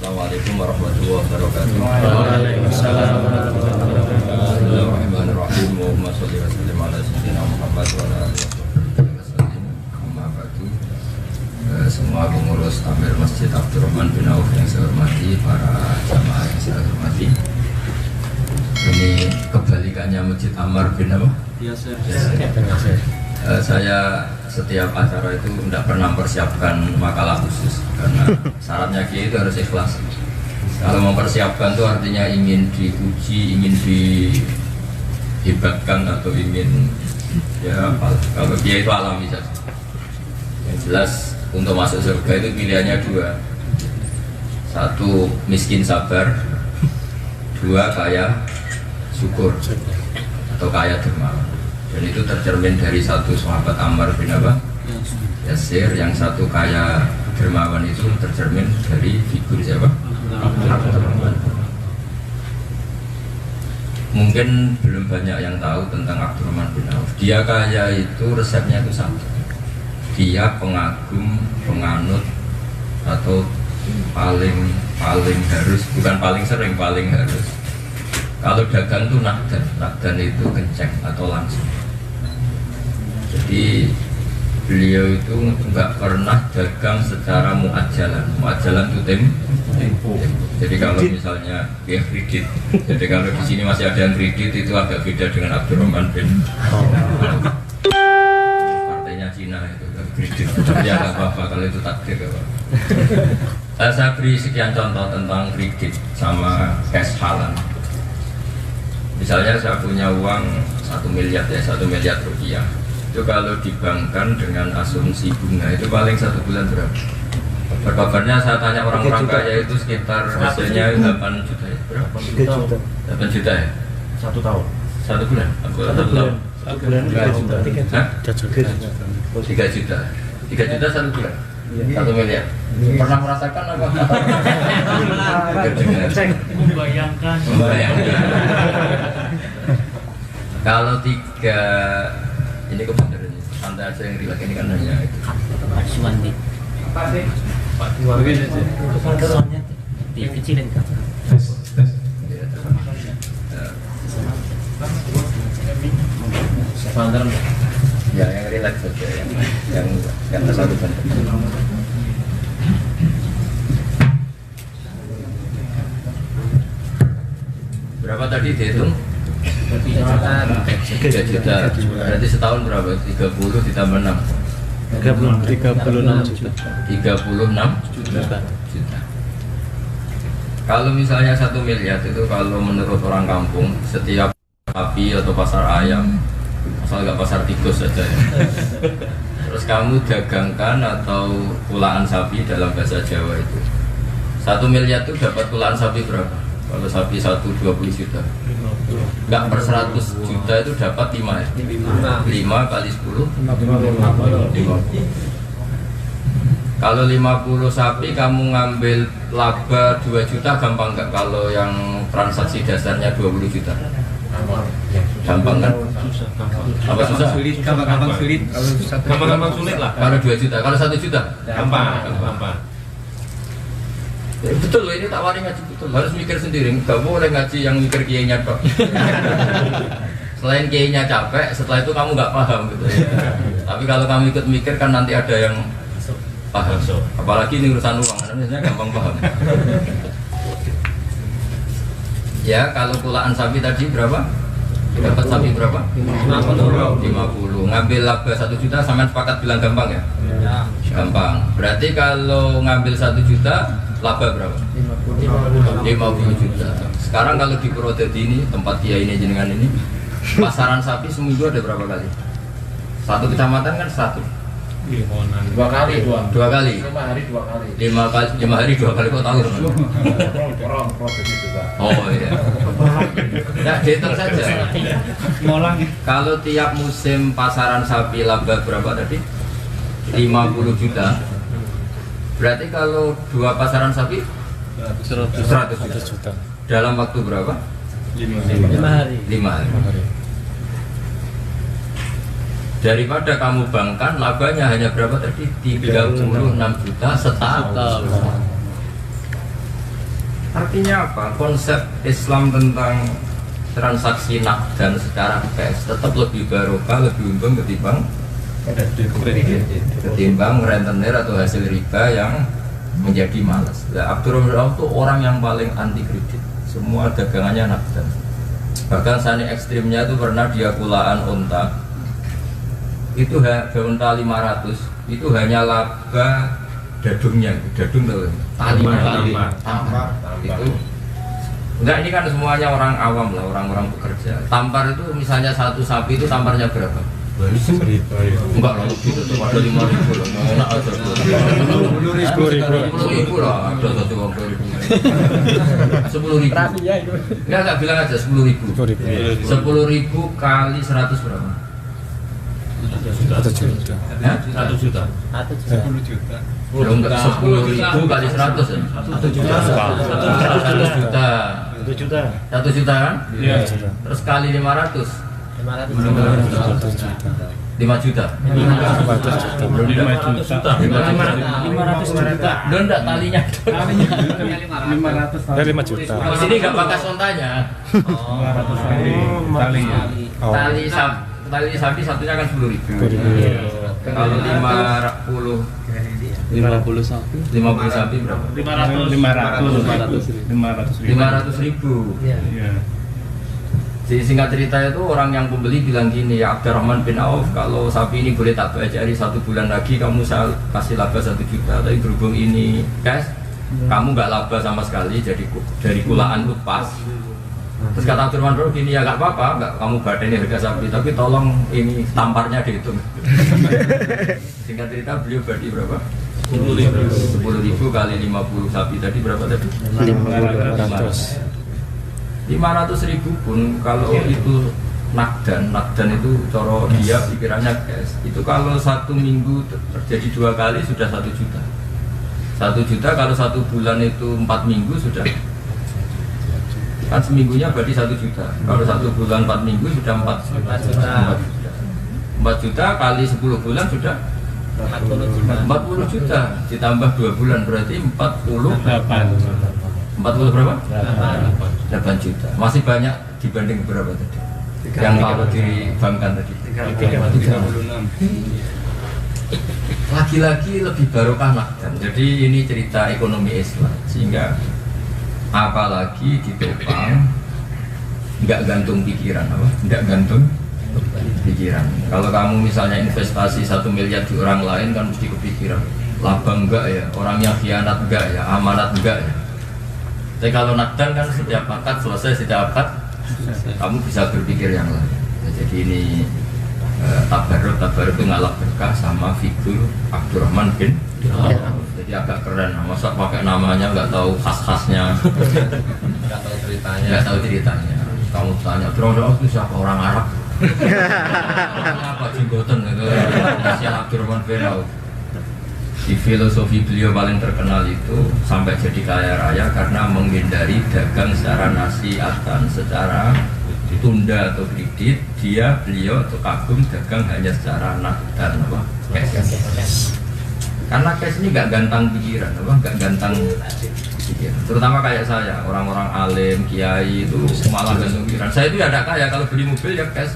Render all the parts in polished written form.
Assalamualaikum warahmatullahi wabarakatuh. Waalaikumsalam warahmatullahi wabarakatuh. Bismillahirrahmanirrahim. Allahumma sholli wa sallim ala sayyidina Muhammad wa ala alihi wasallam. Amma ba'du. Semua pengurus Amir Masjid Abdurrahman bin Auf yang saya hormati, para jamaah yang saya hormati. Ini kebalikannya Masjid Ammar bin apa? Yasir. Saya setiap acara itu tidak pernah mempersiapkan makalah khusus karena syaratnya kiai itu harus ikhlas. Kalau mempersiapkan itu artinya ingin diuji, ingin dihebatkan atau ingin ya kalau kiai itu alami saja. Yang jelas untuk masuk surga itu pilihannya dua, satu miskin sabar, dua kaya syukur atau kaya dermawan. Dan itu tercermin dari satu sahabat Ammar bin Yasir, yang satu kaya dermawan itu tercermin dari figur siapa? Abdurrahman. Mungkin belum banyak yang tahu tentang Abdurrahman bin Auf. Dia kaya itu resepnya itu satu. Dia pengagum, penganut atau paling harus, bukan paling sering, paling harus. Kalau dagang itu nakdan itu kenceng atau langsung. Jadi beliau itu nggak pernah dagang secara muajalan. Muajalan itu tempo. Jadi kalau misalnya ya kredit. Jadi kalau di sini masih ada yang kredit itu agak beda dengan Abdurrahman bin partainya Cina itu kredit. Ya nggak apa-apa kalau itu takdir apa. Saya beri sekian contoh tentang kredit sama cash halal. Misalnya saya punya uang 1 miliar ya, 1 miliar rupiah. Itu kalau dibankkan dengan asumsi bunga itu paling 1 bulan berapa? Berkabarnya saya tanya orang-orang kaya itu sekitar hasilnya 8 juta ya? Berapa? 3 juta. 8 juta ya? 1 tahun. 1 bulan? 1 bulan. 1 bulan 3 juta. 3 juta. 3 juta 1 bulan? 1 miliar. Pernah merasakan apa? Membayangkan. Kalau 3 ini kebenaran ini, santai aja yang rileks ini kan hanya itu. Pak Suwandi. Apa sih? Pak Suwandi. Soalnya dikecilin kan. Ya, yang rileks saja, yang terlalu banyak. Berapa tadi dihitung? 3 juta. Berarti setahun berapa? 30 ditambah 6. 36 juta. 36 juta. Kalau misalnya 1 miliar itu kalau menurut orang kampung setiap sapi atau pasar ayam, asal nggak pasar tikus saja ya. Terus kamu dagangkan atau kulaan sapi dalam bahasa Jawa itu 1 miliar itu dapat kulaan sapi berapa? Kalau sapi 1 20 juta. Enggak, per 100 juta itu dapat 5 ya? 5 kali 10 50. Kalau 50 sapi kamu ngambil laba 2 juta gampang nggak? Kalau yang transaksi dasarnya 20 juta gampang kan? Apa susah? Gampang sulit. Gampang sulit lah. Kalau 2 juta, kalau 1 juta? Gampang. Ya, betul loh, ini tak wari ngaji betul. Harus mikir sendiri, nggak boleh ngaji yang mikir kiainya tok. Selain kiainya capek, setelah itu kamu nggak paham gitu ya. Tapi kalau kamu ikut mikir kan nanti ada yang paham. Apalagi ini urusan uang, biasanya gampang paham. Ya, kalau kulaan sapi tadi berapa? Dapat sapi berapa? 50. Ngambil laba 1 juta, sama sepakat bilang gampang ya? Gampang. Berarti kalau ngambil 1 juta, laba berapa? 50 juta. Sekarang kalau di Purwodadi ini, tempat kiai ini jenengan ini, pasaran sapi seminggu ada berapa kali? Satu kecamatan kan 1. 2 kali. 2 kali. 5 hari 2 kali. 5 hari 2 kali kok tahu teman? Oh iya. Nah, dihitung saja. Kalau tiap musim pasaran sapi laba berapa tadi? 50 juta. Berarti kalau 2 pasaran sapi 100 juta. Dalam waktu berapa? 5 hari. 5 hari. Daripada kamu bangkan, labanya hanya berapa tadi? 36 juta setahun. Artinya apa? Konsep Islam tentang transaksi nakdan secara cash tetap lebih barokah, lebih untung ketimbang rentenir atau hasil riba yang menjadi malas. Nah, Abdurrahman itu orang yang paling anti kredit. Semua dagangannya nakdan. Bahkan sani ekstrimnya itu pernah dia kulaan unta. Itu unta 500, itu hanya laba dadungnya, dadung tuh talinya, tampar itu. Enggak, ini kan semuanya orang awam lah, orang-orang pekerja. Tampar itu misalnya satu sapi itu tamparnya berapa? 10.000. Enggak lah, itu tuh ada 5.000 loh. Enak aja. 10.000 lah, ada satu uang 10.000. Enggak bilang aja 10.000. 10.000 kali 100 berapa? 1 juta. 1 juta. 10 juta. Belum enggak 10.000 kali 100 ya? 1 juta. 1 juta. 1 juta. 1 juta kan? Iya. Terus kali 500. 500 5 juta. 500 juta. Belum 5 juta. 500 juta. Belum enggak talinya. 500 Dari 5 juta. Di sini enggak pakai sontanya. 500 kali talinya. Oh. Tali sapi satunya kan 10.000. Kalau 50 sapi. 50 sapi berapa? 500.000. Iya. Di singkat cerita itu orang yang pembeli bilang gini, ya Abdurrahman bin Auf, kalau sapi ini boleh tak bajari 1 bulan lagi kamu saya kasih laba 1 juta. Tapi berhubung ini cash, kamu nggak laba sama sekali, jadi dari kulaan itu pas. Terus kata Abdurrahman bin Auf gini, ya nggak apa-apa, nggak kamu badani harga sapi, tapi tolong ini tamparnya dihitung. Singkat cerita beliau bagi berapa? 10.000 kali 50 sapi tadi berapa tadi? 500. 500.000 pun kalau itu nakdan itu coro dia pikirannya cash. Itu kalau 1 minggu terjadi 2 kali sudah 1 juta. 1 juta kalau 1 bulan itu 4 minggu sudah. Kan seminggunya berarti 1 juta. Kalau 1 bulan 4 minggu sudah 4 juta. 4 juta kali 10 bulan sudah 40 juta. Ditambah 2 bulan berarti 40 berapa? 8 juta. Masih banyak dibanding berapa tadi? Yang kalau dibankkan tadi 36. Lagi-lagi lebih barokah nakdan. Jadi ini cerita ekonomi Islam. Sehingga apalagi ditopang nggak gantung pikiran apa? Nggak gantung pikiran. Kalau kamu misalnya investasi 1 miliar di orang lain kan mesti kepikiran laba enggak ya, orangnya khianat enggak ya, amanat enggak ya. Tapi kalau nakdan kan setiap akad selesai, setiap akad kamu bisa berpikir yang lain. Jadi ini tabarruk itu ngalap berkah sama figur Abdurrahman bin Auf. Jadi agak keren. Masa pakai namanya nggak tahu khas-khasnya, nggak tahu ceritanya. Kamu tanya Abdurrahman itu siapa, orang Arab? Apa jenggoten itu? Siapa Abdurrahman bin Auf? Di filosofi beliau paling terkenal itu sampai jadi kaya raya karena menghindari dagang secara nasiatan, secara tunda atau kredit. Beliau atau kagum dagang hanya secara nakdan, apa? Cash. Karena cash ini nggak gantang pikiran, apa? Nggak gantang pikiran. Terutama kayak saya, orang-orang alim, kiai itu malah gantung pikiran. Saya itu ya ada kaya kalau beli mobil ya cash.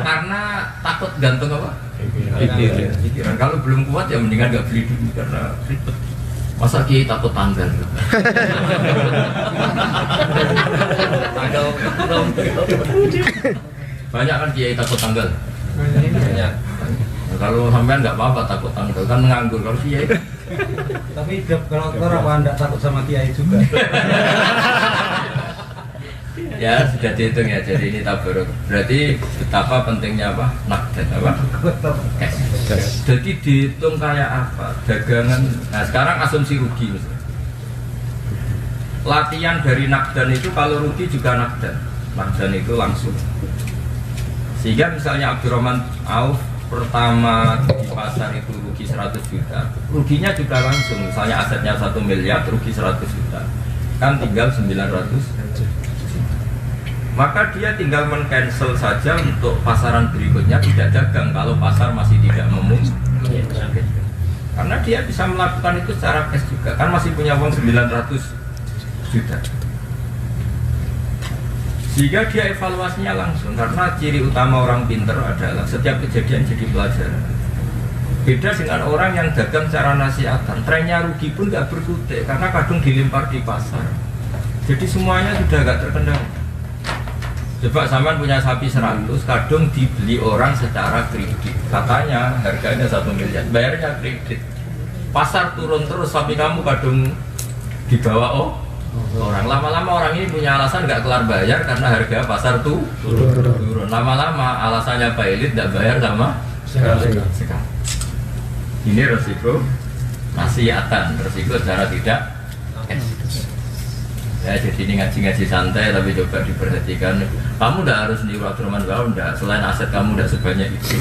Karena takut gantung apa? Pikiran. Kalau belum kuat ya mendingan nggak beli dulu karena ribet. Masa kiai takut tanggal? Banyak kan kiai takut tanggal. Banyak. Kalau sampean nggak apa-apa takut tanggal kan nganggur. Kalau kiai tapi kalau orang tidak takut sama kiai juga. Ya sudah dihitung ya, jadi ini tabarruk. Berarti betapa pentingnya apa? Nakdan apa? Cash. Jadi dihitung kayak apa? Dagangan. Nah sekarang asumsi rugi misalnya. Latihan dari nakdan itu kalau rugi juga nakdan. Nakdan itu langsung. Sehingga misalnya Abdurrahman Auf pertama di pasar itu rugi 100 juta. Ruginya juga langsung. Misalnya asetnya 1 miliar rugi 100 juta. Kan tinggal 900. Maka dia tinggal men-cancel saja untuk pasaran berikutnya tidak dagang kalau pasar masih tidak memungkinkan. Karena dia bisa melakukan itu secara cash juga, kan masih punya uang 900 juta. Sehingga dia evaluasinya langsung, karena ciri utama orang pinter adalah setiap kejadian jadi pelajaran. Beda dengan orang yang dagang secara nasihatan, trennya rugi pun gak berkutik karena kadung dilempar di pasar. Jadi semuanya sudah gak terkendali. Coba sampean punya sapi 100, kadung dibeli orang secara kredit. Katanya harganya 1 miliar, bayarnya kredit. Pasar turun terus, sapi kamu kadung dibawa orang. Lama-lama orang ini punya alasan nggak kelar bayar karena harga pasar tuh turun. Lama-lama alasannya Pak Elit nggak bayar sama sekali. Ini resiko nasihatan, resiko secara tidak ya. Jadi ini ngaji-ngaji santai tapi coba diperhatikan. Kamu udah harus niru Abdurrahman Wahab, udah, selain aset kamu udah sebanyak itu.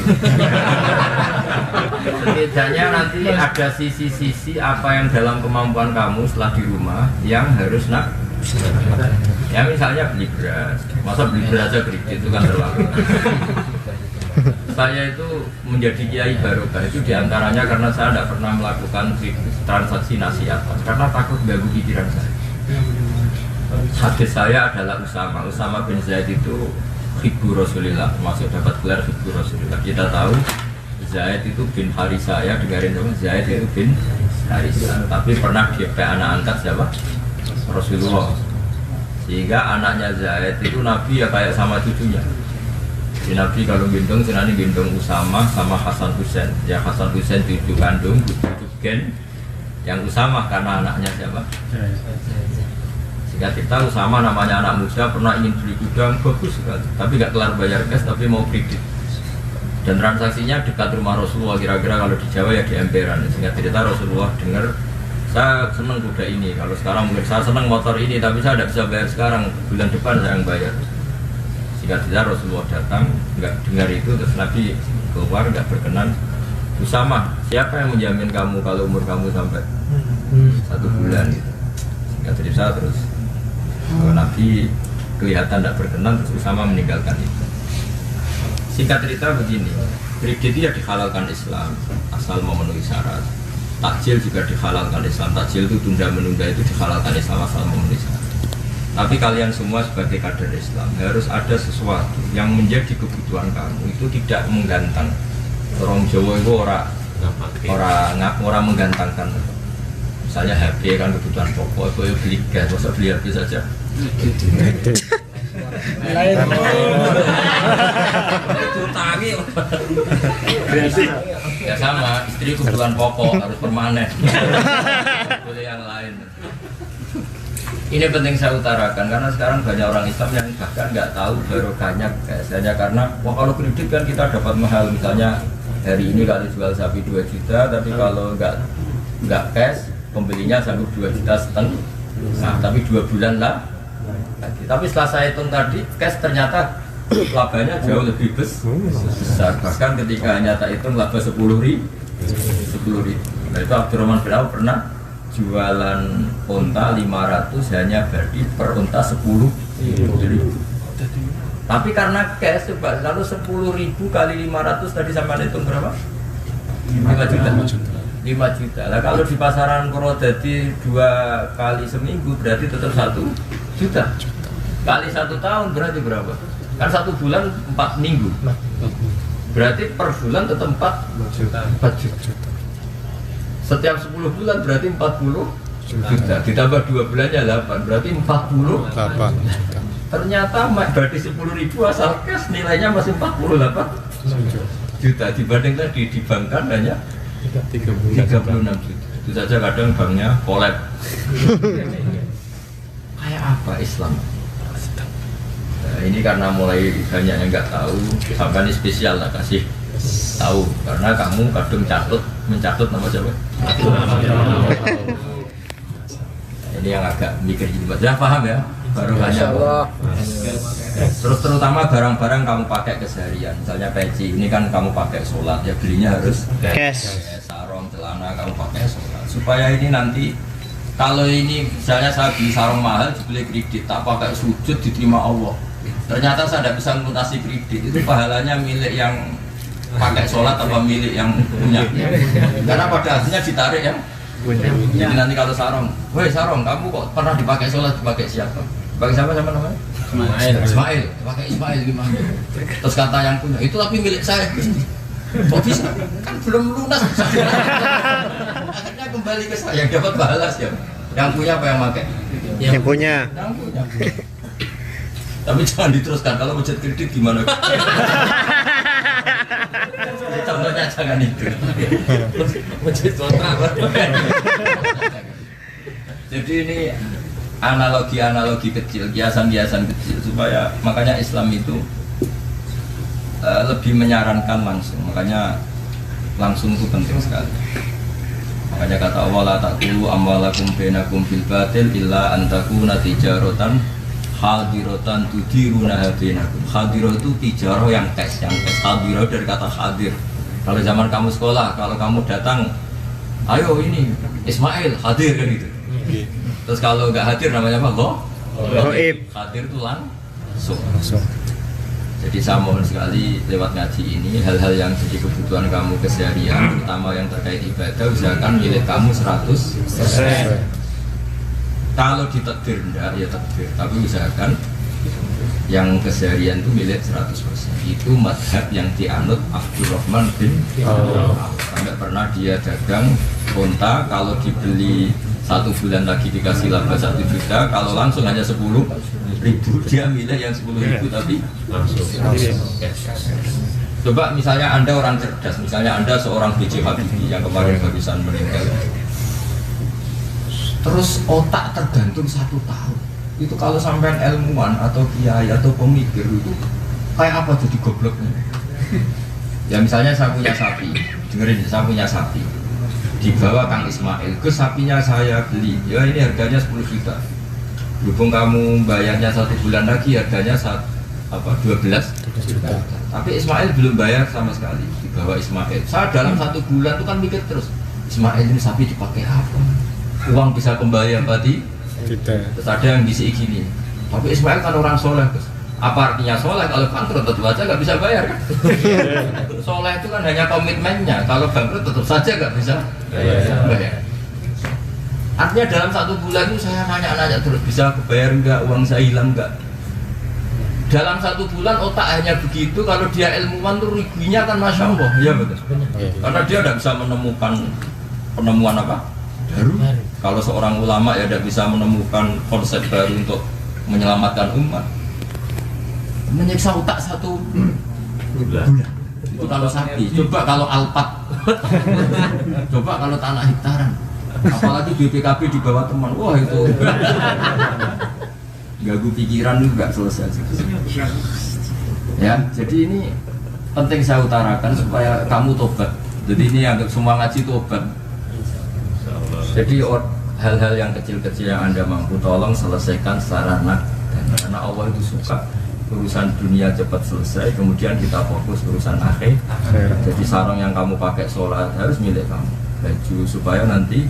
Setidaknya nanti ada sisi-sisi apa yang dalam kemampuan kamu setelah di rumah yang harus nak. Ya misalnya beli beras, masa beli beras aja kredit itu kan terlalu. Saya itu menjadi kiai barokah itu diantaranya karena saya tidak pernah melakukan transaksi nasihat karena takut ganggu pikiran saya. Hadis saya adalah Usama bin Zaid itu Hibbu Rasulillah, termasuk dapat gelar Hibbu Rasulillah. Kita tahu Zaid itu bin Harisah, ya dengarin dong, Zaid itu bin Harisah. Tapi pernah dia anak angkat siapa? Rasulullah. Sehingga anaknya Zaid itu Nabi ya kayak sama cucunya. Si Nabi kalau gendong, senani gendong Usama sama Hasan Husain. Ya Hasan Husain cucu kandung, cucu gen. Yang Usama karena anaknya siapa? Sehingga kita Usama namanya anak muda, pernah ingin beli kuda bagus sekali, tapi gak kelar bayar cash, tapi mau kredit. Dan transaksinya dekat rumah Rasulullah, kira-kira kalau di Jawa ya di emperan. Sehingga cerita Rasulullah dengar, saya senang kuda ini, kalau sekarang mungkin saya senang motor ini, tapi saya tidak bisa bayar sekarang, bulan depan saya yang bayar. Sehingga cerita Rasulullah datang, nggak dengar itu, terus Nabi keluar, nggak berkenan. Usama, siapa yang menjamin kamu kalau umur kamu sampai 1 bulan gitu. Sehingga cerita terus kalau Nabi kelihatan tidak berkenan, terus Usama meninggalkan itu. Singkat cerita begini, kredit itu ya dihalalkan Islam asal memenuhi syarat. Takjil juga dihalalkan Islam. Takjil itu tunda menunda itu dihalalkan Islam asal memenuhi syarat. Tapi kalian semua sebagai kader Islam harus ada sesuatu yang menjadi kebutuhan kamu, itu tidak menggantang. Orang Jawa itu orang menggantangkan. Misalnya HP kan kebutuhan pokok, itu beli gas, masa beli HP saja. Lain. Itu tangi. Ya sama, istri kebutuhan pokok harus permanen. Boleh yang lain. Ini penting saya utarakan karena sekarang banyak orang Islam yang bahkan nggak tahu barokahnya hanya karena wah kalau kredit kan kita dapat mahal, misalnya hari ini kalau jual sapi 2 juta, tapi kalau nggak cash pembelinya sanggup 2,5 juta. Nah, tapi 2 bulan lah. Tapi setelah saya hitung tadi, cash ternyata labanya jauh lebih besar. Bahkan ketika hanya tak hitung laba 10.000. Nah, itu Abdurrahman bin Auf pernah jualan unta 500 hanya bagi per unta 10.000. Tapi karena cash coba, lalu 10.000 kali 500 tadi sama hitung berapa? 5 juta. 5 juta. Lah kalau di pasaran Purwodadi 2 kali seminggu berarti tetap 1 juta. Kali 1 tahun berarti berapa? Kan 1 bulan 4 minggu. Berarti per bulan tetap 4 juta. Setiap 10 bulan berarti 40 juta. Ditambah 2 bulannya 8, berarti 48 juta. Ternyata berarti 10.000 asal cash nilainya masih 48 juta. Dibanding tadi di bank kan hanya 36 juta. Itu saja kadang banknya collab. Kayak apa Islam? Nah, ini karena mulai banyak yang nggak tahu, sampai ini spesial tak kasih tahu karena kamu kadang mencatat nama siapa? Ini yang agak mikir gitu, ya paham ya? Baru banyak. Terus terutama barang-barang kamu pakai keseharian, misalnya peci ini kan kamu pakai sholat, ya belinya harus cash. Sarung, celana kamu pakai sholat. Supaya ini nanti kalau ini misalnya saya beli sarung mahal dibeli kredit, tak pakai sujud diterima Allah. Ternyata saya tidak bisa melunasi kredit, itu pahalanya milik yang pakai sholat apa milik yang punya. Karena pada akhirnya ditarik ya. Jadi nanti kalau sarong, woi sarong, kamu kok pernah dipakai sholat, dipakai siapa? Dipakai siapa namanya? Ismail, pakai Ismail gimana? Terus kata yang punya, itu tapi milik saya. Kok bisa? Kan belum lunas. Akhirnya kembali ke saya, dapat balas ya. Yang punya apa yang pakai? Yang punya. Yang punya. Tapi jangan diteruskan, kalau budget kredit gimana? Contohnya jangan itu. Budget kontrak. Jadi ini analogi-analogi kecil, kiasan-kiasan kecil supaya makanya Islam itu lebih menyarankan langsung. Makanya langsung itu penting sekali. Makanya kata Allah la taqulu amwalakum bainakum bil batil illa an takuna tijaratan hadirotan tudiruna bainakum. Hadirah itu tijarah yang cash. Hadirah dari kata hadir. Kalau zaman kamu sekolah, kalau kamu datang, ayo ini Ismail hadir kan gitu. Terus kalau nggak hadir namanya apa? Goib. Hadir itu langsung. Jadi saya mohon sekali lewat ngaji ini hal-hal yang jadi kebutuhan kamu keseharian, terutama yang terkait ibadah, usahakan milik kamu 100%. Kalau ditakdir enggak, ya takdir. Tapi usahakan yang keseharian itu milik 100%. Itu madhab yang dianut Abdurrahman bin Auf. Sampai pernah dia dagang unta, kalau dibeli 1 bulan lagi dikasih laba 1 juta, kalau langsung hanya 10.000, dia milik yang 10.000 tapi langsung. Coba misalnya Anda orang cerdas, misalnya Anda seorang B.J. Habibie yang kemarin barusan meninggal. Terus otak tergantung 1 tahun. Itu kalau sampai ilmuwan atau kiai atau pemikir itu kayak apa jadi gobloknya? Ya misalnya saya punya sapi, dengerin, saya punya sapi. Dibawa Kang Ismail, ke sapinya saya beli, ya ini harganya 10 juta. Berhubung kamu bayarnya 1 bulan lagi, harganya 12 juta. Tapi Ismail belum bayar sama sekali. Dibawa Ismail, saya dalam 1 bulan itu kan mikir terus, Ismail ini sapi dipakai apa? Uang bisa kembali apa tidak? Terus ada yang bisi gini, tapi Ismail kan orang soleh, terus apa artinya soleh? Kalau bangkrut tentu saja nggak bisa bayar kan? Soleh itu kan hanya komitmennya, kalau bangkrut tentu saja nggak bisa bayar. Artinya dalam 1 bulan itu saya nanya-nanya terus, bisa kebayar nggak, uang saya hilang nggak? Dalam 1 bulan otak hanya begitu, kalau dia ilmuwan tuh ruginya kan Masya Allah, ya betul. Karena dia tidak bisa menemukan penemuan apa? Baru. Kalau seorang ulama ya tidak bisa menemukan konsep baru untuk menyelamatkan umat. Menyiksa otak 1 bulan. Itu kalau sapi. Coba kalau alpat. Coba kalau tanah hektaran. Apalagi BPKB di bawah teman. Wah itu ganggu pikiran juga selesai. Ya, jadi ini penting saya utarakan supaya kamu tobat. Jadi ini anggap semua ngaji tobat. Jadi hal-hal yang kecil-kecil yang Anda mampu tolong selesaikan secara karena Allah itu suka urusan dunia cepat selesai, kemudian kita fokus urusan akhir. Jadi sarung yang kamu pakai sholat harus milik kamu, baju supaya nanti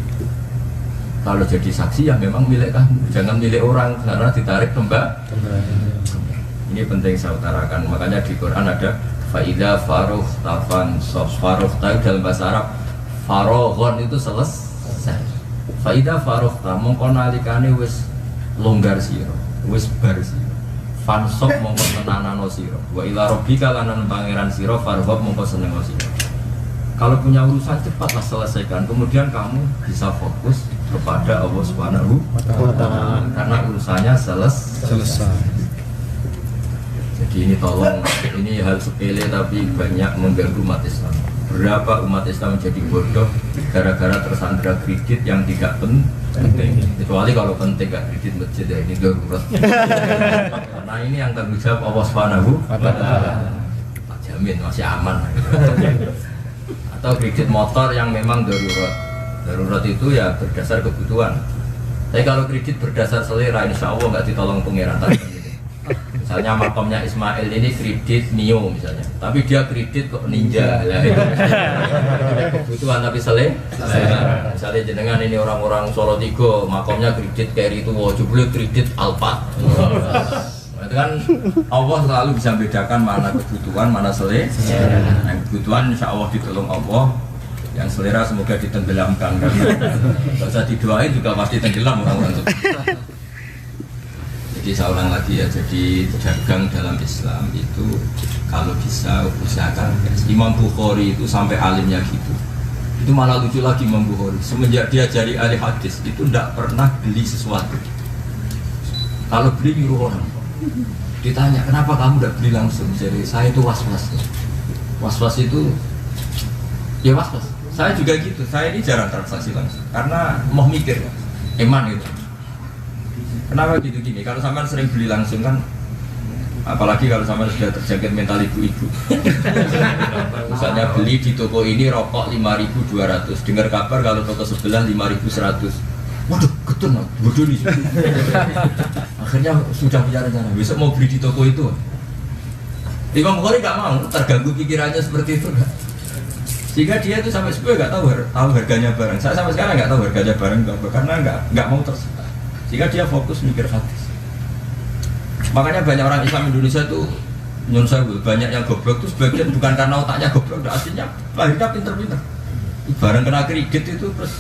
kalau jadi saksi yang memang milik kamu, jangan milik orang karena ditarik kembali. Ini penting saya utarakan. Makanya di Quran ada faida faruh tafan sof faruh tahu dalam bahasa Arab farohon itu selesai. Faida faruh tamu konalikane wis longgar siro, wis bar siro. Fansop mongko tenanano siro. Wa ila rabbika lanan pangeran siro farhob mongko seneng siro. Kalau punya urusan cepatlah selesaikan. Kemudian kamu bisa fokus kepada Allah Subhanahu wa Ta'ala karena urusannya selesai. Jadi ini tolong, ini hal sepele tapi banyak mengganggu umat Islam. Berapa umat Islam menjadi bodoh gara-gara tersandra kredit yang tidak penting. Kecuali kalau penting gak kredit masjid ya ini darurat. Karena ini yang tanggung jawab Allah Subhanahu wa Ta'ala. Tak jamin masih aman. Atau kredit motor yang memang darurat. Darurat itu ya berdasar kebutuhan. Tapi kalau kredit berdasar selera, insya Allah nggak ditolong pangeran. Misalnya makamnya Ismail ini kredit Mio misalnya, tapi dia kredit kok Ninja. Lah itu kebutuhan tapi selera. Misalnya jenengan ini orang-orang Solo Tigo, makamnya kredit Carry itu, jebule kredit Alphard. kan Allah selalu bisa bedakan mana kebutuhan, mana selera. Yang kebutuhan insya Allah ditolong Allah, yang selera semoga ditenggelamkan. Kalau usah didoain juga pasti tenggelam orang-orang itu. Jadi saya ulang lagi ya, jadi dagang dalam Islam itu kalau bisa usahakan. Imam Bukhari itu sampai alimnya gitu. Itu malah lucu lagi Imam Bukhari. Semenjak dia jadi ahli hadis itu tidak pernah beli sesuatu. Kalau beli nyuruh orang. Ditanya kenapa kamu tidak beli langsung? Jadi saya itu was-was. Was-was itu ya was-was. Saya juga gitu. Saya ini jarang transaksi langsung karena mau mikir, eman gitu. Kenapa gitu gini? Kalau sampean sering beli langsung kan, apalagi kalau sampean sudah terjangkit mental ibu-ibu. Misalnya beli di toko ini rokok 5.200, dengar kabar kalau toko sebelah 5.100. Waduh, ketun, bodoh nih. Akhirnya sudah punya rencana, besok mau beli di toko itu. Imam Bukhari nggak mau, terganggu pikirannya seperti itu. Sehingga dia itu sampai sekarang nggak tahu harganya barang. Saya sampai sekarang nggak tahu harganya barang karena nggak mau tersesat. Sehingga dia fokus mikir hadis. Makanya banyak orang Islam Indonesia tuh nyun sewu, banyak yang goblok tuh sebagian bukan karena otaknya goblok, aslinya lahirnya pinter-pinter. Barang kena kredit itu terus.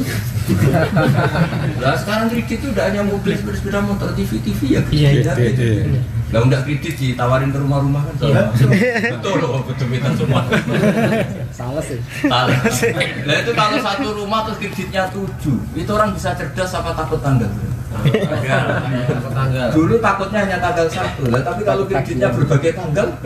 Nah sekarang kredit itu udah hanya mobil, sepeda motor, TV ya kredit. Lah enggak kredit ditawarin ke rumah-rumah kan. Betul loh, betul-betul semua. Salah sih. Salah. Nah itu kalau satu rumah terus kreditnya 7, itu orang bisa cerdas apa takut tanggal? Tanggal. Dulu takutnya hanya tanggal 1, lah tapi kalau kreditnya berbagai tanggal. 1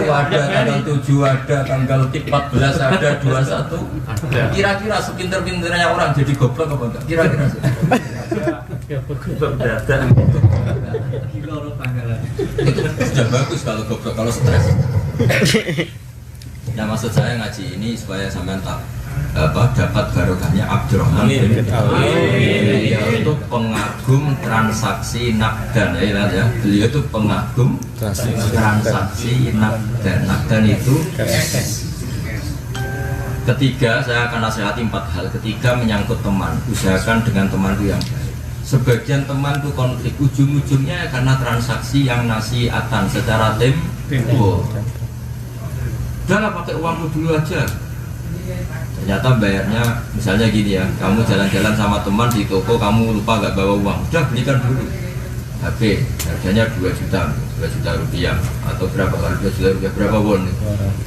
ada, tanggal 7 ada, tanggal 14 ada, 21. Kira-kira sepinter-pinternya orang jadi goblok apa enggak? Kira-kira. Itu sudah bagus kalau goblok, kalau stres. Nah maksud saya ngaji ini supaya sampean tahu dapat barokahnya Abdurrahman bin Auf. Beliau itu pengagum transaksi nakdan ya. Beliau itu pengagum transaksi nakdan. Nakdan itu ketiga, saya akan nasihati 4 hal. Ketiga, menyangkut teman, usahakan dengan teman itu yang baik. Sebagian teman itu konflik, ujung-ujungnya karena transaksi yang nasiatan secara tempo. Jangan pakai uangku dulu aja. Ternyata bayarnya misalnya gini ya, kamu jalan-jalan sama teman di toko, kamu lupa nggak bawa uang, udah belikan dulu HP, harganya 2 juta rupiah, atau berapa kali 2 juta rupiah, berapa won?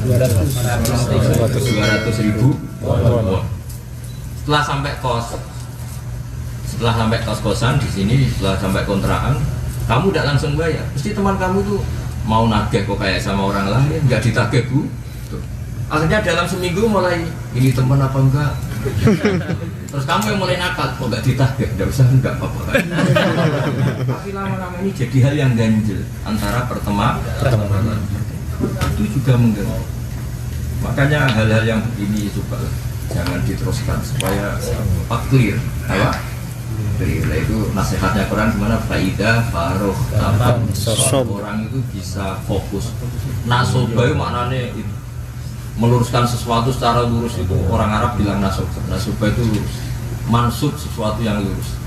200.000 won. Setelah sampai kos-kosan di sini, setelah sampai kontrakan, kamu tidak langsung bayar, pasti teman kamu tuh mau nagih kok kayak sama orang lain, nggak ditagih bu. Akhirnya dalam seminggu mulai ini teman apa enggak? Terus kamu yang mulai nakal, kok enggak ditagih? Enggak usah, enggak apa-apa. Tapi lama-lama ini jadi hal yang ganjil antara pertemanan. Itu juga mengganggu. Makanya hal-hal yang begini coba jangan diteruskan supaya clear. Apa? Clear. Itu nasihatnya Quran gimana? Faidah faroh. Orang itu bisa fokus. Nasoba itu maknanya itu meluruskan sesuatu secara lurus, itu orang Arab bilang nasub. Nasubah itu lurus, mansub sesuatu yang lurus.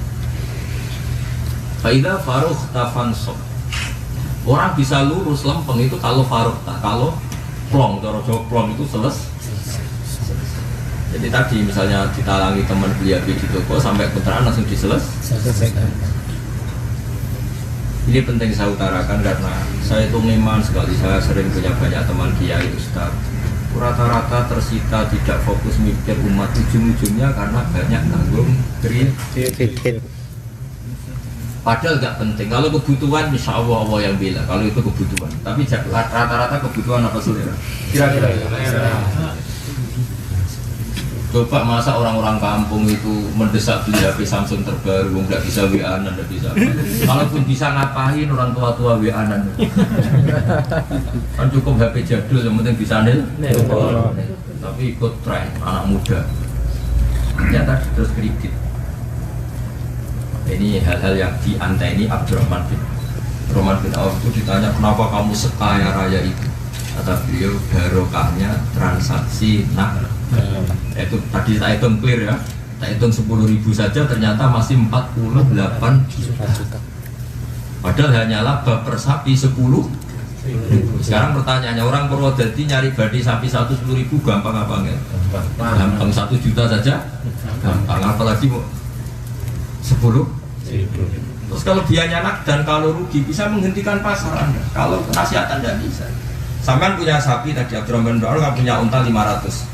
Faidah faruh tafansob. Orang bisa lurus lempeng itu kalau faruh, kalau plong, cara Jawa plong itu selesai. Jadi tadi misalnya ditalangi teman beli HP di toko sampai kontrakan langsung diselesaikan. Ini penting saya utarakan karena saya itu memang sekali, saya sering punya banyak teman kiai ustaz. Rata-rata tersita tidak fokus mikir umat, ujung-ujungnya karena banyak nanggung kredit. Padahal gak penting. Kalau kebutuhan, insya Allah Allah yang bilang. Kalau itu kebutuhan, tapi rata-rata kebutuhan apa saudara? Kira-kira. Coba masa orang-orang kampung itu mendesak beli HP Samsung terbaru, nggak bisa WA-an, nggak bisa. Kalaupun bisa ngapain orang tua-tua WA-an? Kan cukup HP jadul, yang penting bisa tapi ikut tren anak muda. Ternyata terus kredit. Ini hal-hal yang dianteni Abdurrahman bin Auf itu ditanya kenapa kamu sekaya raya itu? Kata beliau barokahnya transaksi itu tadi saya hitung clear ya, saya hitung 10.000 saja ternyata masih 48 juta. Padahal hanyalah bab per sapi 10.000. Sekarang pertanyaannya, orang Purwodadi nyari badi sapi 10.000 gampang apa enggak? Gampang, 1 juta saja gampang, apalagi mau 10. Terus kalau dia nyanak dan kalau rugi bisa menghentikan pasar Anda. Kalau penasihat Anda bisa. Sampean punya sapi tadi Abdurrahman Doa nggak punya unta 500.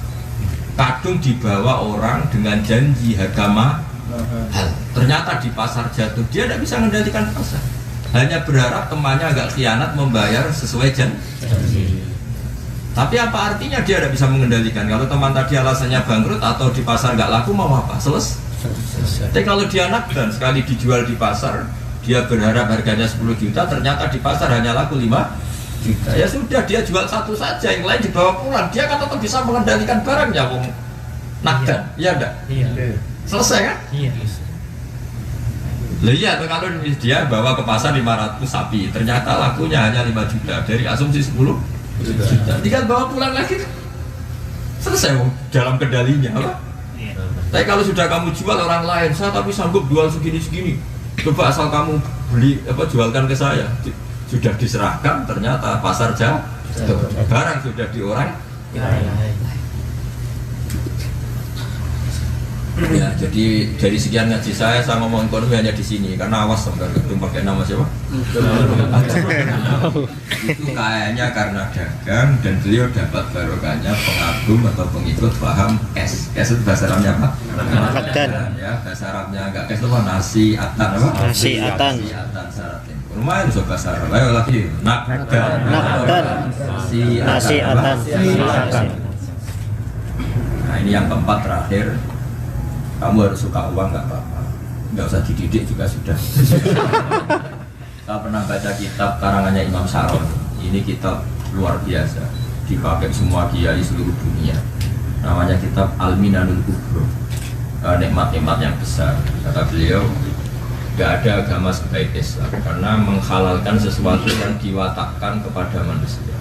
Kadung dibawa orang dengan janji harga mahal. Ternyata di pasar jatuh, dia tidak bisa mengendalikan pasar. Hanya berharap temannya agak khianat membayar sesuai janji. Tapi apa artinya dia tidak bisa mengendalikan? Kalau teman tadi alasannya bangkrut atau di pasar nggak laku mau apa? Selesai. Tapi kalau dia nakdan sekali dijual di pasar, dia berharap harganya 10 juta, ternyata di pasar hanya laku 5 juta. Ya sudah, dia jual satu saja, yang lain dibawa pulang. Dia kan tetap bisa mengendalikan barangnya, wong nakdan. Iya enggak? Iya. Selesai kan? Iya. Lah iya, kalau dia bawa ke pasar 500 sapi, ternyata lakunya hanya 5 juta dari asumsi 10 juta. Tinggal bawa pulang lagi, selesai dalam kendalinya, apa? Tapi kalau sudah kamu jual orang lain, saya tapi sanggup jual segini-segini. Coba asal kamu beli jualkan ke saya. Sudah diserahkan, ternyata pasar jatuh. Barang sudah di orang. Ya, jadi dari sekian ngaji saya ngomong ekonomi hanya di sini karena awas sampai belum pakai nama siapa? Itu kayaknya karena dagang dan beliau dapat barokahnya pengagum atau pengikut paham cash. Cash itu bahasa Arabnya apa? Nakdan. Ya, bahasa Arabnya enggak cash itu apa? Nasi atan apa? Nasi atan. Nasi atan syaratnya. Lumayan bisa bahasa Arab. Ayo lagi. Nakdan. Nakdan. Nasi atan. Nah, ini yang keempat terakhir. Kamu harus suka uang nggak apa-apa, nggak usah dididik juga sudah. Saya pernah baca kitab karangannya Imam Saron. Ini kitab luar biasa, dipakai semua kiai seluruh dunia. Namanya kitab Al-Minanul Kubro, nikmat-nikmat yang besar. Kata beliau, nggak ada agama sebaik Islam karena menghalalkan sesuatu yang diwatakkan kepada manusia.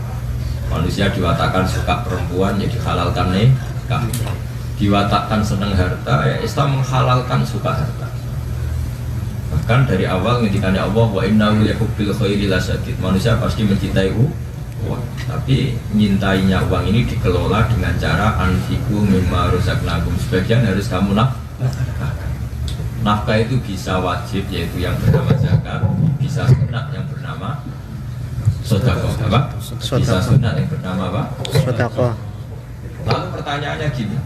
Manusia diwatakkan suka perempuan, jadi halalkan nikah. Diwatakkan senang harta, ya Islam menghalalkan suka harta. Bahkan dari awal ngendikannya Allah, wa innahu yahubbil khairi lasyadid. Manusia pasti mencintai uang, tapi nyintainya uang ini dikelola dengan cara anfiqu mimma razaqnakum. Sebagian harus kamu nafkahkan. Nafkah itu bisa wajib, yaitu yang bernama zakat, bisa sunat yang bernama sedekah. Apa? Bisa sunat yang bernama apa? Sedekah. Lalu pertanyaannya gini,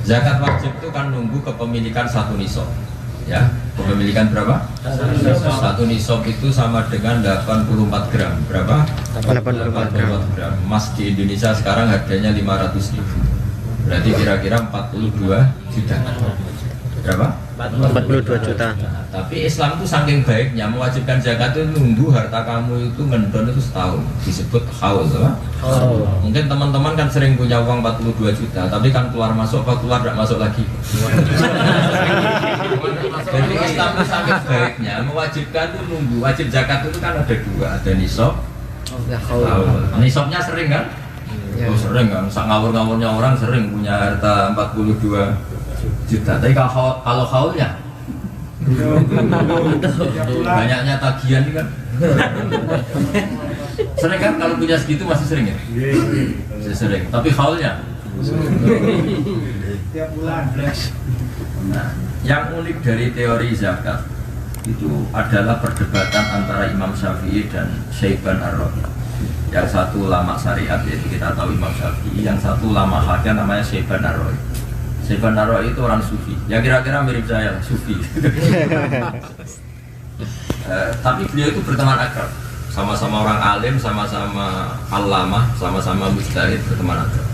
zakat wajib itu kan nunggu kepemilikan 1 nisab, ya. Kepemilikan berapa? 1 nisab itu sama dengan 84 gram. Berapa? 84 gram. Emas di Indonesia sekarang harganya 500.000. Berarti kira-kira 42 juta. Berapa? 42 juta. Nah, tapi Islam itu saking baiknya mewajibkan zakat itu nunggu harta kamu itu ngendon itu setahun, disebut haul, apa? Mungkin teman-teman kan sering punya uang 42 juta, tapi kan keluar masuk apa keluar tidak masuk lagi. Jadi Islam itu saking baiknya mewajibkan itu nunggu. Wajib zakat itu kan ada 2, ada nisab. Nisabnya sering kan? Oh, sering kan, ngawur-ngawurnya orang sering punya harta 42 juta. Tapi kalau haulnya banyaknya tagihan kan. Sering kan kalau punya segitu masih sering ya? Masih sering. Tapi haulnya Tiap bulan. Nah, yang unik dari teori zakat itu adalah perdebatan antara Imam Syafi'i dan Syaiban Ar-Ra'i. Yang satu ulama syariat, yaitu kita tahu Imam Syafi'i, yang satu ulama hadis namanya Syaiban Ar-Ra'i. Syaiban Ar-Ra'i itu orang sufi, ya kira-kira mirip saya, sufi. Tapi beliau itu berteman akrab, sama-sama orang alim, sama-sama allamah, sama-sama mujtahid, berteman akrab.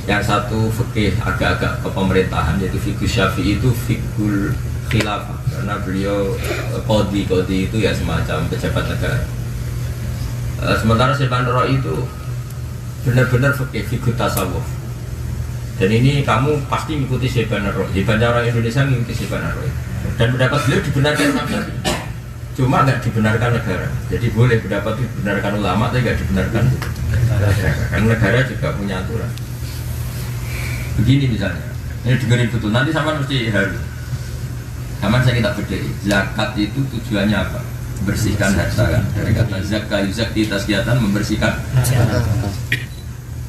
Yang satu fikih agak-agak kepemerintahan, yaitu fikih Syafi'i itu fikul khilafah, karena beliau qadhi itu ya semacam pejabat negara. Sementara Syaiban Ar-Ra'i itu benar-benar fikih tasawuf. Dan ini kamu pasti mengikuti Syaiban Ar-Ra'i. Banyak orang Indonesia mengikuti Syaiban Ar-Ra'i. Dan pendapat beliau dibenarkan sama, cuma nggak dibenarkan negara. Jadi boleh pendapat dibenarkan ulama, tapi nggak dibenarkan negara. Karena negara juga punya aturan. Begini misalnya, ini dengerin betul. Nanti sama mesti harus. Sama saya kita bedai. Zakat itu tujuannya apa? bersihkan harta kan, dari kata zakka yuzakki tazkiyatan, membersihkan.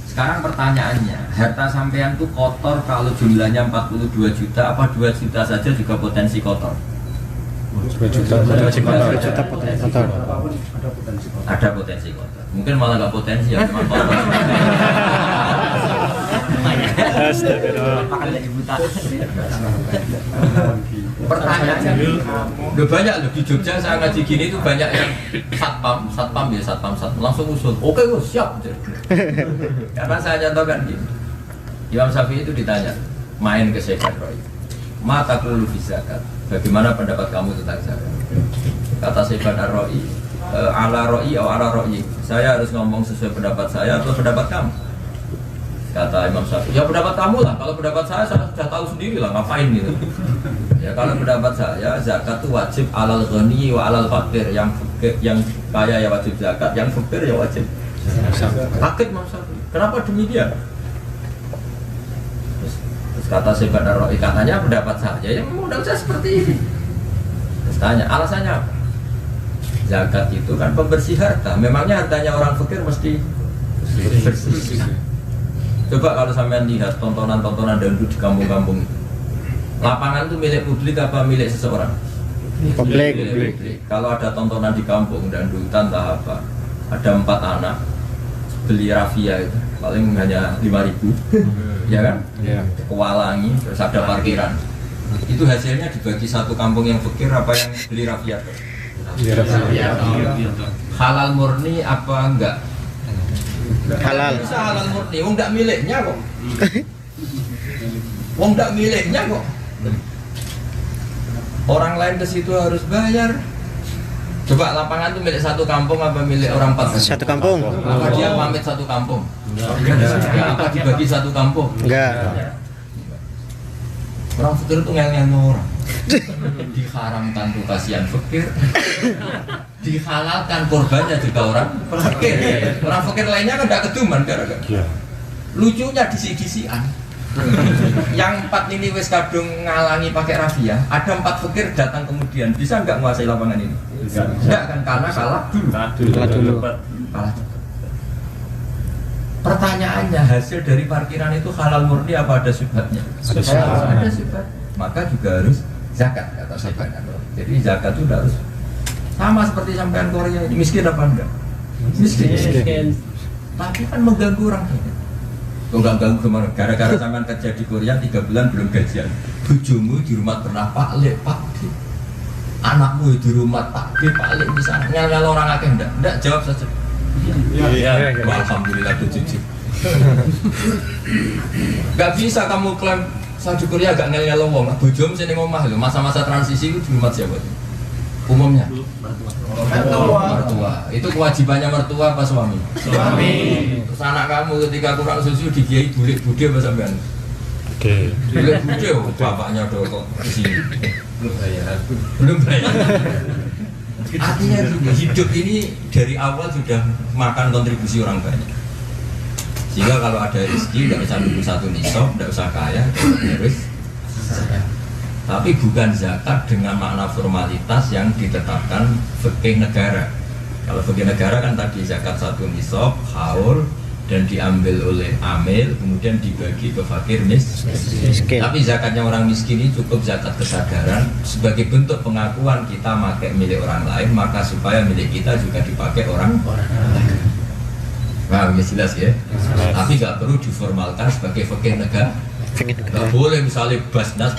Sekarang pertanyaannya, harta sampean itu kotor kalau jumlahnya 42 juta, apa 2 juta saja juga potensi kotor? 2 juta potensi kotor. 2 juta potensi kotor. Ada potensi kotor. Mungkin malah nggak potensi ya, cuma kotor. Pertanyaannya, udah banyak loh di Jogja saya ngaji gini itu banyak yang satpam langsung usul. Oke, siap. Karena saya contohkan gini, Imam Syafi'i itu ditanya, main ke Syekh Roy, mata kulu zakat. Bagaimana pendapat kamu tentang zakat? Kata Syekh Roy, ala Roy atau ala Roy. Saya harus ngomong sesuai pendapat saya atau pendapat kamu? Kata Imam Syafi'i, ya pendapat kamu lah. Kalau pendapat saya sudah tahu sendiri lah, ngapain gitu. Ya kalau pendapat saya, zakat itu wajib alal ghani wa alal fakir. Yang kaya ya wajib zakat, yang fakir ya wajib. Kaget Imam Syafi'i. Kenapa demikian? Terus kata Syekh Roy, katanya pendapat saya, ya memang pendapat saya seperti ini. Terus tanya, alasannya apa? Zakat itu kan pembersih harta. Memangnya hartanya orang fakir mesti bersih. Coba kalau sampean lihat tontonan-tontonan dangdut di kampung-kampung, lapangan itu milik publik apa milik seseorang? Publik. Kalau ada tontonan di kampung dangdutan entah apa, ada 4 anak beli rafia itu paling hanya 5.000, ya kan? Kewalangi, terus ada parkiran. Itu hasilnya dibagi satu kampung yang fakir apa yang beli rafia? Halal murni apa enggak? Halal. Bisa halal murni, wong enggak miliknya kok. Wong enggak miliknya kok. Orang lain ke situ harus bayar. Coba lapangan itu milik satu kampung apa milik orang 4? Satu kampung. Apa dia pamit satu kampung? Ya, apa dibagi satu kampung? Enggak. Orang fakir itu ngel-ngel orang. Diharamkan tuh kasihan fakir. Dihalalkan korbannya juga orang fakir. Orang fakir lainnya kan tidak keduman gara-gara. Lucunya disi-disian. Yang 4 ini wes kadung ngalangi pakai rafia. Ada 4 fakir datang kemudian. Bisa nggak menguasai lapangan ini? Enggak kan, karena kalah dulu. Kalah. Pertanyaannya, hasil dari parkiran itu halal murni apa ada syubhatnya? Ada syubhat. Maka juga harus zakat, kata Syekh. Jadi zakat itu harus sama seperti sampean Korea ini, miskin apa enggak? Miskin. Tapi kan mengganggu orang ini. Kok enggak ganggu kemana? Gara-gara sampean kerja di Korea 3 bulan belum gajian. Bojomu di rumah pernah Pak Lek, Pak D. Anakmu di rumah Pak D, Pak Lek bisa ngel-ngel orang akeh enggak? Enggak, jawab saja. Iya. Alhamdulillah aku jujur. Gak bisa kamu klaim saya di Korea gak ngel-ngel wong. Bojomu sini ngomah lho, masa-masa transisi itu di rumah siapa? Umumnya mertua. Itu kewajibannya mertua apa suami? Suami. Terus anak kamu ketika kurang susu digiai bulik bude apa sampean? Bulik bude, bapaknya do kok di sini. Belum bayar. Artinya hidup ini dari awal sudah makan kontribusi orang banyak. Sehingga kalau ada rezeki nggak usah nunggu 1 nisab, nggak usah kaya, harus zakat. Tapi bukan zakat dengan makna formalitas yang ditetapkan fikih negara. Kalau fikih negara kan tadi zakat 1 nisab, haul, dan diambil oleh amil, kemudian dibagi ke fakir miskin. Tapi zakatnya orang miskin ini cukup zakat kesadaran sebagai bentuk pengakuan kita pakai milik orang lain, maka supaya milik kita juga dipakai orang lain. Nah, ya jelas ya. Tapi nggak perlu diformalkan sebagai fikih negara. Nggak boleh misalnya basnas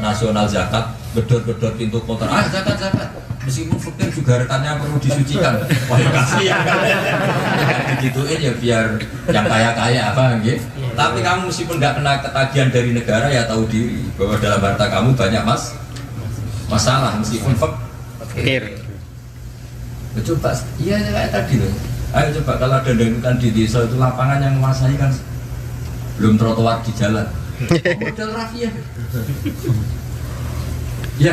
nasional zakat, gedor-gedor pintu kotor, zakat. Meskipun fakir juga hartanya perlu disucikan. Wah, kasihan kan. Digituin ya biar yang kaya-kaya apa gitu. Tapi kamu meskipun nggak kena ketagihan dari negara ya tahu diri bahwa dalam harta kamu banyak masalah meskipun fakir. Coba, iya kayak tadi loh. Ayo coba kalau ada dangdutan di desa itu lapangan yang menguasai kan belum trotoar di jalan. Modal rafia. Ya,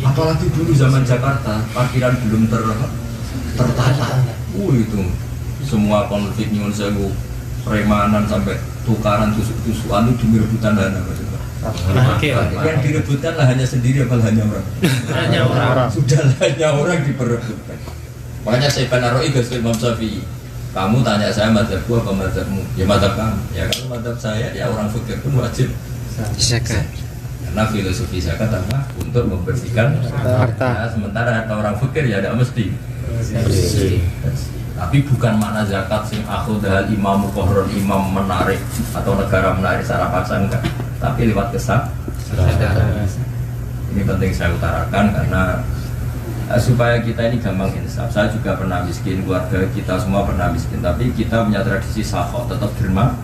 apalagi dulu zaman Jakarta parkiran belum tertata. Itu semua konflik nyuwun sewu, premanan sampai tukaran tusuk-tusukan itu demi rebutan dana. Yang direbutkan lahannya sendiri apa hanya orang? Hanya orang. Sudah hanya orang diperebutkan. Makanya saya Banaroi ke Imam Syafi'i. Kamu tanya saya mazhabku apa mazhabmu? Ya mazhab kamu. Ya kalau mazhab saya ya orang fikir pun wajib Zakat. karena filosofi zakat apa? Untuk membersihkan Harta. Nah, sementara harta orang fikir ya tidak mesti. Tapi bukan makna zakat sing akhudhal imam kohron imam menarik atau negara menarik secara paksa enggak. Tapi lewat kesadaran. Ini penting saya utarakan karena supaya kita ini gampang insaf. Saya juga pernah miskin, keluarga kita semua pernah miskin, tapi kita punya tradisi sakho, tetap dermawan.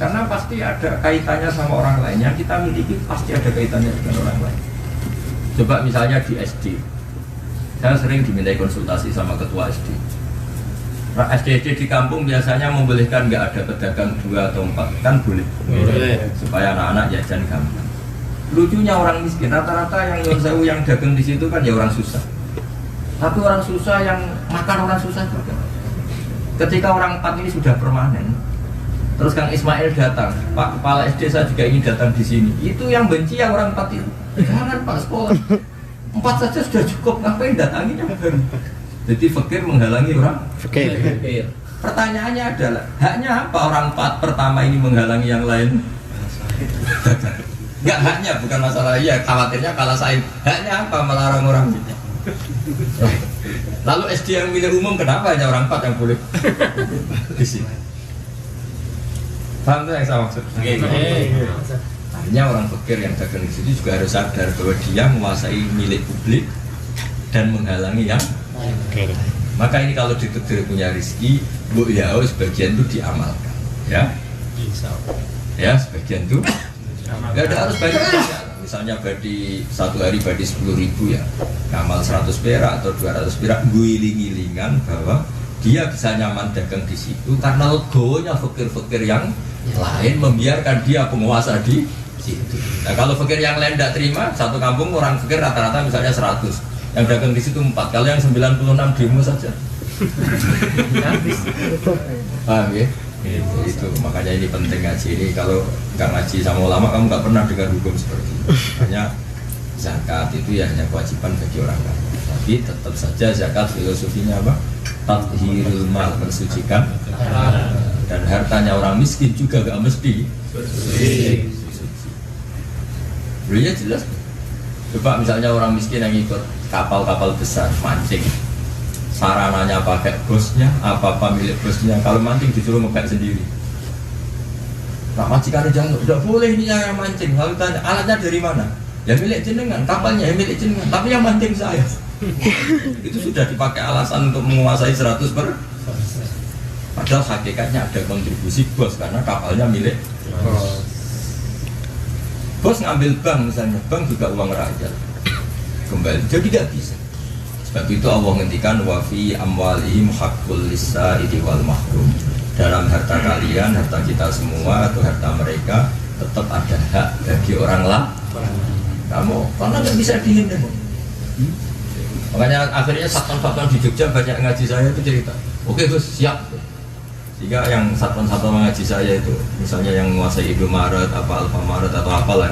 Karena pasti ada kaitannya sama orang lain. Yang kita miliki pasti ada kaitannya dengan orang lain. Coba misalnya di SD, saya sering dimintai konsultasi sama ketua SD. Nah, SD di kampung biasanya membolehkan nggak ada pedagang 2 atau 4, kan boleh. Supaya anak-anak jajan gampang. Lucunya orang miskin, rata-rata yang nyuwun sewu yang dagang di situ kan ya orang susah. Tapi orang susah yang makan orang susah juga. Ketika orang 4 ini sudah permanen, terus Kang Ismail datang, Pak Kepala SD saya juga ingin datang di sini. Itu yang benci yang orang 4 itu. Jangan Pak sekolah. 4 saja sudah cukup, ngapain datangi yang baru? Jadi fakir menghalangi orang Fikir. Pertanyaannya adalah, haknya apa orang 4 pertama ini menghalangi yang lain? Enggak haknya, bukan masalah ya, khawatirnya kalah saing. Haknya apa melarang orang? Lalu SD yang milih umum kenapa hanya orang 4 yang boleh di sini? Paham tuh yang saya maksud? Akhirnya orang fakir yang dagang di situ juga harus sadar bahwa dia menguasai milik publik dan menghalangi yang maka ini kalau ditutur punya rezeki, bu ya sebagian itu diamalkan, ya, ya sebagian itu, nggak ada harus banyak. Misalnya badi 1 hari badi 10.000 ya, ngamal 100 perak atau 200 perak, guling-gilingan bahwa dia bisa nyaman dagang di situ karena legonya fakir-fakir yang lain membiarkan dia penguasa di situ. Nah kalau fakir yang lain tidak terima, satu kampung orang fakir rata-rata misalnya 100. Yang dagang di situ 4, kalau yang 96 demo saja. Paham ya? Itu makanya ini penting ngaji ini. Kalau nggak ngaji sama ulama kamu nggak pernah dengar hukum seperti itu. Makanya zakat itu ya hanya kewajiban bagi orang kaya. Tapi tetap saja zakat filosofinya apa? Tathhirul mal, mensucikan. Dan hartanya orang miskin juga nggak mesti suci. Beliau jelas. Coba misalnya orang miskin yang ikut kapal-kapal besar mancing, sarananya pakai bosnya, apa-apa milik bosnya. Kalau mancing disuruh ngebaik sendiri. Nah majikannya jangan, tidak boleh ini yang mancing. Lalu tanya, alatnya dari mana? Ya milik jenengan, kapalnya ya milik jenengan. Tapi yang mancing saya. Itu sudah dipakai alasan untuk menguasai 100%. Padahal hakikatnya ada kontribusi bos karena kapalnya milik bos ngambil bank misalnya, bank juga uang rakyat kembali, jadi tidak bisa. Sebab itu Allah ngendikan wafi amwalihim haqqul lis-sa'ili wal mahrum. Dalam harta kalian, harta kita semua atau harta mereka tetap ada hak bagi orang lain. Kamu karena nggak bisa dihindari. Makanya akhirnya satpam-satpam di Jogja banyak ngaji saya itu cerita. Oke Gus siap. Jika yang satpam-satpam mengaji saya itu, misalnya yang menguasai Indomaret, apa Alfamaret atau apalah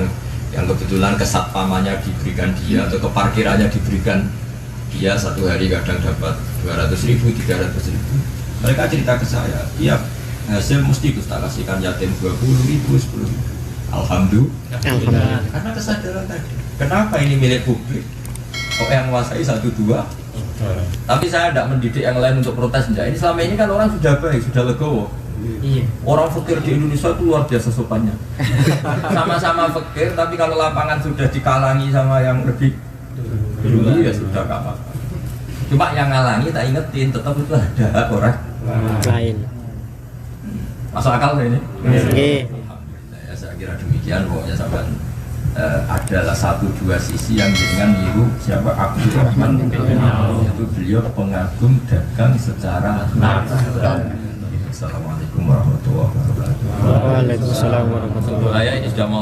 yang kebetulan kesatpamannya diberikan dia atau keparkirannya diberikan dia, satu hari kadang dapat 200.000, 300.000. Mereka cerita ke saya, iya hasil mesti Gus tak kasihkan yatim 20.000, 10.000. Alhamdulillah. Karena kesadaran tadi. Kenapa ini milik publik? Kok yang menguasai 1, 2? Tapi saya tidak mendidik yang lain untuk protes enggak. Ini selama ini kan orang sudah baik, sudah legowo. Iya. Orang fakir di Indonesia itu luar biasa sopannya. Sama-sama fakir, tapi kalau lapangan sudah dikalangi sama yang lebih dulu ya sudah gak apa-apa. Cuma yang ngalangi tak ingetin, tetap itu ada hak orang Lain. masuk akal ini? Oke. Alhamdulillah ya, saya kira demikian. Pokoknya sampai adalah 1-2 sisi yang dengan niru siapa Abdul Rahman, yaitu beliau pengagum dagang secara natural. Assalamualaikum warahmatullahi wabarakatuh. Waalaikumsalam warahmatullahi wabarakatuh. Saya ini sudah mau